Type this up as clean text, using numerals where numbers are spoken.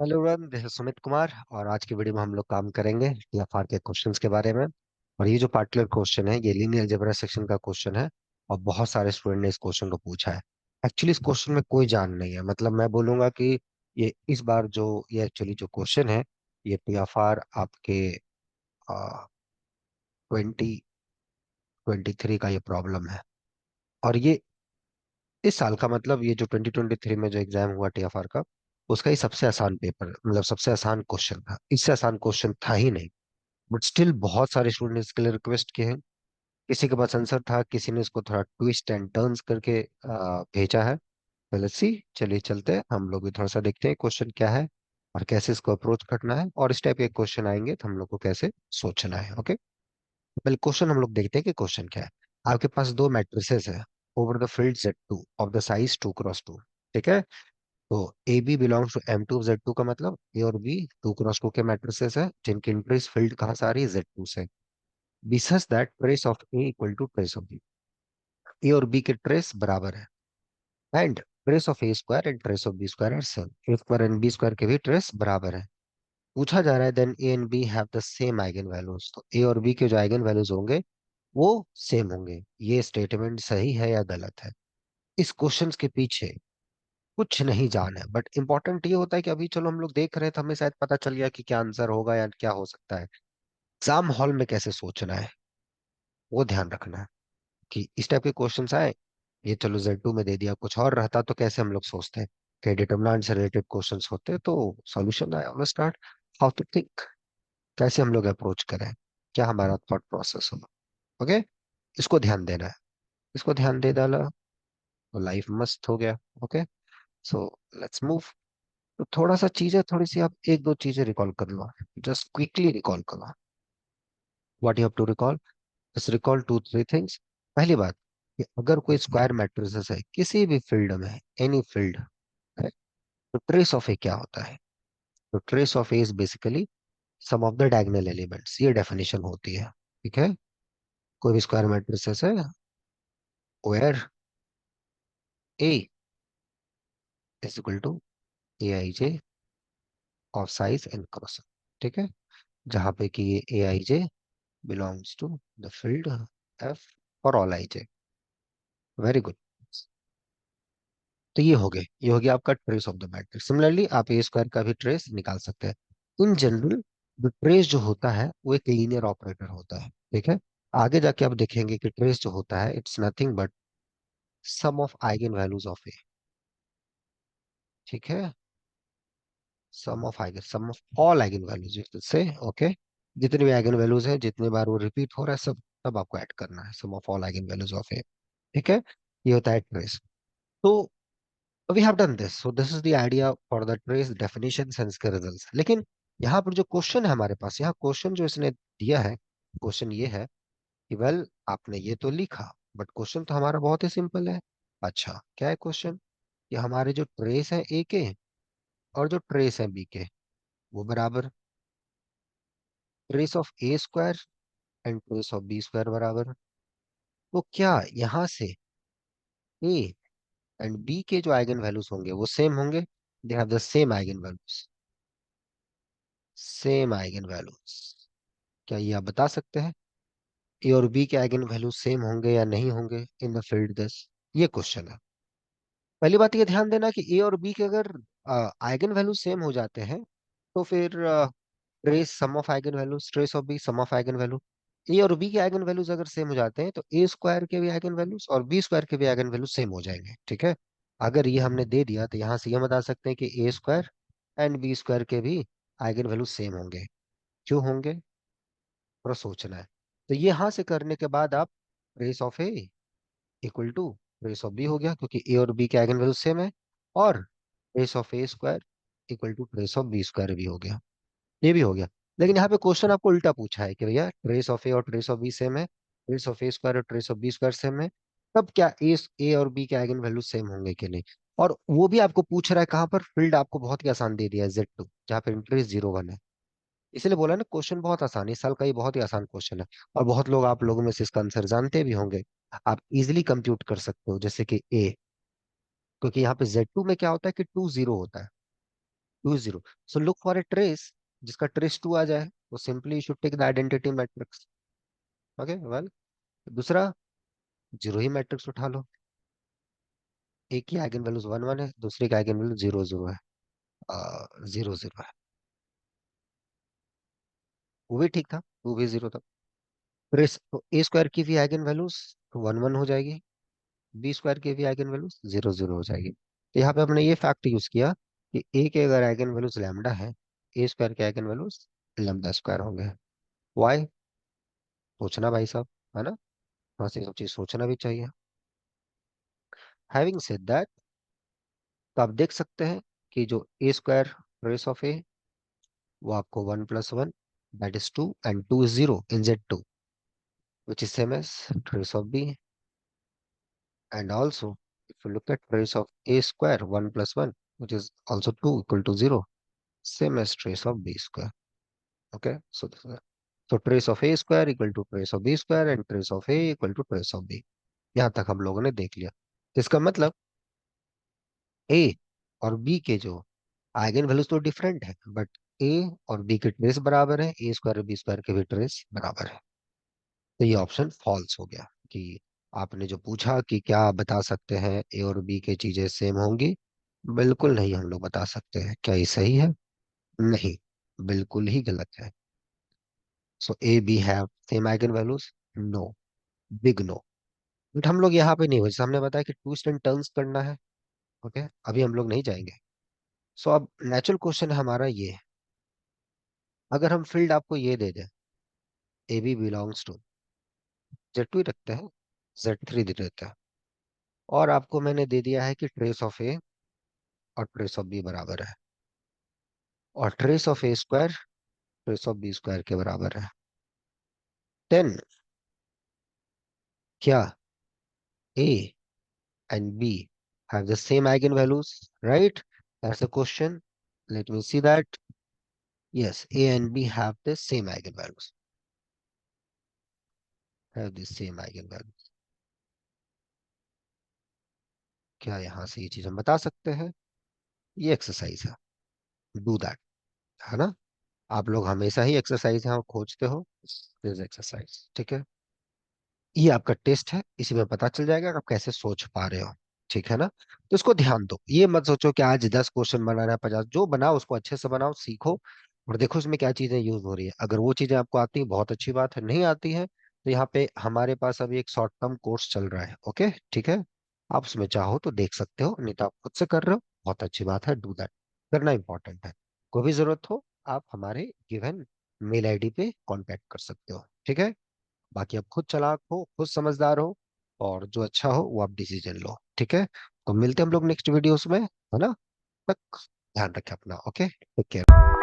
Hello everyone, this is Sumit Kumar. और आज की वीडियो में हम लोग काम करेंगे टीएफआर के क्वेश्चंस के बारे में। और ये जो पार्टिकुलर क्वेश्चन है ये लीनियर अलजेब्रा सेक्शन का क्वेश्चन है। और बहुत सारे स्टूडेंट ने इस क्वेश्चन को पूछा है। एक्चुअली इस क्वेश्चन में कोई जान नहीं है, मतलब मैं बोलूंगा कि ये इस बार जो ये एक्चुअली जो क्वेश्चन है ये टीएफआर आपके 2023 का ये प्रॉब्लम है। और ये इस साल का, मतलब ये जो 2023 में जो एग्जाम हुआ टीएफआर का, उसका ही सबसे आसान पेपर, मतलब सबसे आसान क्वेश्चन था। इससे आसान क्वेश्चन था ही नहीं। बट स्टिल बहुत सारे स्टूडेंट ने इसके लिए रिक्वेस्ट किए हैं। किसी के पास आंसर था, किसी ने इसको थोड़ा ट्विस्ट एंड टर्न्स करके भेजा है। पहले सी चलिए चलते हैं, हम लोग भी थोड़ा सा देखते हैं क्वेश्चन क्या है और कैसे इसको अप्रोच करना है, और इस टाइप के क्वेश्चन आएंगे तो हम लोग को कैसे सोचना है। ओके, पहले क्वेश्चन हम लोग देखते हैं कि क्वेश्चन क्या है। आपके पास दो मैट्रिसेस है over the field Z2 of the size 2 cross 2। ठीक है, तो ए B belongs to M2 Z2 का मतलब ए और बी 2 क्रॉस 2 के मैट्रिसेस है जिनकी इंट्रीज फील्ड कहाँ से आ रही है, Z2 से। B such that trace of A equal to trace of B. A और बी के ट्रेस बराबर है, and trace of A square and trace of B square are same. A square and B square के भी trace बराबर है। पूछा जा रहा है then A and B have the same eigen values, तो ए और बी के जो आइगन वैल्यूज होंगे वो सेम होंगे। ये स्टेटमेंट सही है या गलत है? इस क्वेश्चन के पीछे कुछ नहीं जान है, बट इंपॉर्टेंट ये होता है कि अभी चलो हम लोग देख रहे हैं तो हमें शायद पता चल गया कि क्या आंसर होगा या क्या हो सकता है। एग्जाम हॉल में कैसे सोचना है वो ध्यान रखना है कि इस टाइप के क्वेश्चंस आए। ये चलो Z2 में दे दिया, कुछ और रहता तो कैसे हम लोग सोचते हैं कि डिटरमिनेंट से रिलेटेड क्वेश्चंस होते तो सॉल्यूशन आया on start. How to think, कैसे हम लोग अप्रोच करें, क्या हमारा थॉट प्रोसेस होगा। ओके, इसको ध्यान देना है। इसको ध्यान दे डाला तो लाइफ मस्त हो गया। Okay, so let's move. तो थोड़ा सा चीजें, थोड़ी सी आप एक दो चीजें रिकॉल कर लो, जस्ट क्विकली रिकॉल करो। What you have to recall, just recall two three things. पहली बात कि अगर कोई स्क्वायर मैट्रिसेस है किसी भी फील्ड में, एनी फील्ड है, तो ट्रेस ऑफ ए क्या होता है? तो trace of A is basically sum of the diagonal elements, ये डेफिनेशन होती है। ठीक है, कोई भी स्क्वायर मैट्रिसेस है where A is equal to A I J of size N cross. ठीक है, जहां पे कि ये A I J belongs to the field F for all ij। Very good. तो ये हो गया आपका trace of the matrix. Similarly आप ए स्क्वायर का भी ट्रेस निकाल सकते हैं। इन जनरल जो ट्रेस जो होता है वो एक लीनियर ऑपरेटर होता है। ठीक है, आगे जाके आप देखेंगे कि ट्रेस जो होता है it's nothing but sum of eigen values of A. ठीक है, sum of all eigen values से। ओके, जितने भी आइगन वैल्यूज हैं, जितने बार वो रिपीट हो रहा है, सब सब आपको ऐड करना है, sum of all eigen values of A. ठीक है, ये होता है ट्रेस। तो we have done this, so this is the idea for the trace definitions and इसके results। लेकिन यहाँ पर जो क्वेश्चन है हमारे पास, यहाँ क्वेश्चन जो इसने दिया है, क्वेश्चन ये है कि वेल आपने ये तो लिखा बट क्वेश्चन तो हमारा बहुत ही सिंपल है। अच्छा, क्या है क्वेश्चन? कि हमारे जो ट्रेस है ए के और जो ट्रेस है बी के वो बराबर। Trace of A square and trace of B square बराबर। तो क्या यहाँ से ए एंड बी के जो आइगन वैल्यूज होंगे वो सेम होंगे? They have the same eigen values, same eigen values. क्या ये आप बता सकते हैं ए और बी के आइगन वैल्यूज सेम होंगे या नहीं होंगे इन द फील्ड दिस? ये क्वेश्चन है। पहली बात ये ध्यान देना कि ए और बी के अगर आइगन वैल्यूज सेम हो जाते हैं तो फिर trace sum of eigen values, trace of B sum of eigen value. A और बी के आइगन वैल्यूज अगर सेम हो जाते हैं तो ए स्क्वायर के भी आइगन वैल्यूज और बी स्क्वायर के भी आइगन वैल्यूज सेम हो जाएंगे। ठीक है, अगर ये हमने दे दिया तो यहाँ से ये बता सकते हैं कि ए स्क्वायर एंड बी स्क्वायर के भी आइगन वैल्यूज सेम होंगे। क्यों होंगे, थोड़ा सोचना है। तो ये यहाँ से करने के बाद आप trace of A equal to trace of B हो गया, क्योंकि ए और बी के आइगन वैल्यूज सेम है। और trace of A square equal to trace of B square भी हो गया, ये भी हो गया। लेकिन यहाँ पे क्वेश्चन आपको उल्टा पूछा है कि भैया ट्रेस ऑफ ए और ट्रेस ऑफ बी सेम है, ट्रेस ऑफ ए स्क्वायर और trace of B square same है, तब क्या ए और बी के आइगन वैल्यूज सेम होंगे कि नहीं? और वो भी आपको पूछ रहा है कहाँ पर, फील्ड आपको बहुत ही आसान दे दिया है Z2, जहाँ पे इंटरेस्ट 0 1 है। इसलिए बोला ना क्वेश्चन बहुत आसान है, इस साल का ये बहुत ही आसान क्वेश्चन है। और बहुत लोग, आप लोगों में से इसका आंसर जानते भी होंगे। आप इजिली कंप्यूट कर सकते हो, जैसे कि ए, क्योंकि यहाँ पे Z2 में क्या होता है कि 2 0 होता है। Two zero. So look for a trace जिसका ट्रेस टू आ जाए, तो simply you should take the identity matrix. Okay well, दूसरा, जीरो ही मैट्रिक्स उठा लो। एक की आइगन वैल्यूज वन वन है, दूसरे की आइगन वैल्यू जीरो जीरो है, जीरो जीरो है। वो भी ठीक था, वो भी जीरो था। ट्रेस तो ए स्क्वायर की भी आइगन वैल्यूज वन वन हो जाएगी, बी स्क्वायर की भी आइगन वैल्यूज जीरो जीरो हो जाएगी। तो यहाँ पे हमने ये फैक्ट यूज किया कि ए के अगर आइगन वैल्यूज लैम्डा है, ए स्क्वायर के आइगन वैल्यूज लैम्डा स्क्वायर होंगे। वाई? सोचना भाई साहब, है ना? थोड़ा सा ये सब चीज सोचना भी चाहिए। हैविंग सेड दैट, तो आप देख सकते हैं कि जो A square trace of A, वो आपको one plus one that is two, and two is zero in Z two, which is same as trace of B. And also if you look at trace of a square 1 plus 1, which is also 2 equal to 0, same as trace of b square. Okay, so this is, so trace of a square equal to trace of b square and trace of a equal to trace of b। यहाँ तक हम लोगों ने देख लिया। इसका मतलब a और b के जो आइगन वैल्यूज तो डिफरेंट है, बट a और b के ट्रेस बराबर है, ए स्क्वायर और बी स्क्वायर के भी ट्रेस बराबर है। तो ये ऑप्शन फॉल्स हो गया कि आपने जो पूछा कि क्या आप बता सकते हैं ए और बी के चीजें सेम होंगी, बिल्कुल नहीं हम लोग बता सकते हैं। क्या ये सही है? नहीं, बिल्कुल ही गलत है। So A B have same eigen values? No, big no. But हम लोग यहाँ पे नहीं हुए, जैसे हमने बताया कि ट्विस्ट एंड टर्न्स करना है। ओके, अभी हम लोग नहीं जाएंगे। सो अब नेचुरल क्वेश्चन हमारा ये है, अगर हम फील्ड आपको ये दे दें, A B belongs to Z two ही रखते हैं, जेड थ्री दे देते हैं, और आपको मैंने दे दिया है कि ट्रेस ऑफ ए और ट्रेस ऑफ बी बराबर है, और trace of A square trace of B square के बराबर है, देन क्या ए and B have the same eigenvalues, right? That's the question. Let me see that. Yes, A and B have the same eigenvalues. Have the same eigenvalues. क्या यहाँ से ये चीज हम बता सकते हैं? ये एक्सरसाइज है, डू दैट, है ना? आप लोग हमेशा ही एक्सरसाइज यहाँ खोजते हो, दिस एक्सरसाइज, ठीक है? ये आपका टेस्ट है, इसी में पता चल जाएगा कि आप कैसे सोच पा रहे हो, ठीक है ना? तो इसको ध्यान दो, ये मत सोचो कि आज 10 क्वेश्चन बनाना है, 50, जो बनाओ उसको अच्छे से बनाओ, सीखो और देखो इसमें क्या चीजें यूज हो रही है। अगर वो चीजें आपको आती है बहुत अच्छी बात है, नहीं आती है तो यहाँ पे हमारे पास अभी एक शॉर्ट टर्म कोर्स चल रहा है, ओके, ठीक है? आप उसमें चाहो तो देख सकते हो, नहीं तो आप खुद से कर रहे हो, बहुत अच्छी बात है, डू दैट। करना इंपॉर्टेंट है। कोई भी जरूरत हो, आप हमारे गिवन मेल आईडी पे कांटेक्ट कर सकते हो, ठीक है? बाकी आप खुद चालाक हो, खुद समझदार हो, और जो अच्छा हो वो आप डिसीजन लो, ठीक है? तो मिलते हैं हम लोग नेक्स्ट वीडियोस में, है ना? तक ध्यान रखें अपना, ओके, टेक केयर।